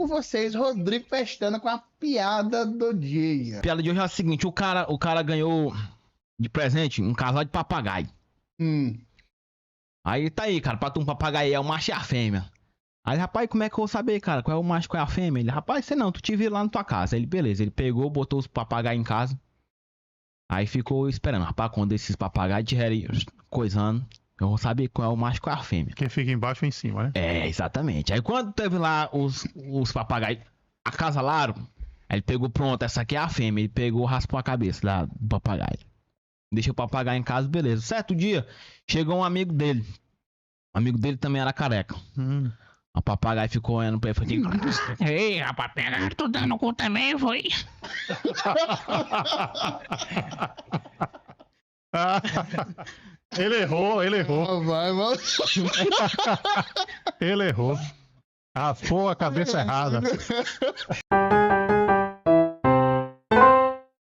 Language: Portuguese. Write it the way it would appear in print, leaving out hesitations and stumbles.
com vocês, Rodrigo Pestana, com a piada do dia. A piada de hoje é a seguinte, o cara ganhou de presente um casal de papagaio. Aí tá aí, cara, pra tu um papagaio é o macho e a fêmea. Aí, rapaz, como é que eu vou saber, cara, qual é o macho, qual é a fêmea? Ele, rapaz, sei não, tu te vira lá na tua casa. Aí ele, beleza, ele pegou, botou os papagaios em casa. Aí ficou esperando, rapaz, quando esses papagaios estiverem coisando, eu vou saber qual é o macho e qual é a fêmea. Quem fica embaixo ou em cima, né? É, exatamente. Aí quando teve lá os papagaios acasalaram, aí ele pegou, pronto, essa aqui é a fêmea. Ele pegou, raspou a cabeça lá do papagaio. Deixa o papagaio em casa, beleza. Certo dia, chegou um amigo dele. O amigo dele também era careca. O papagaio ficou olhando pra ele e falou assim: ei, rapaz, pega, tô dando cu também, foi? Ele errou. Ele errou. Raspou a cabeça errada.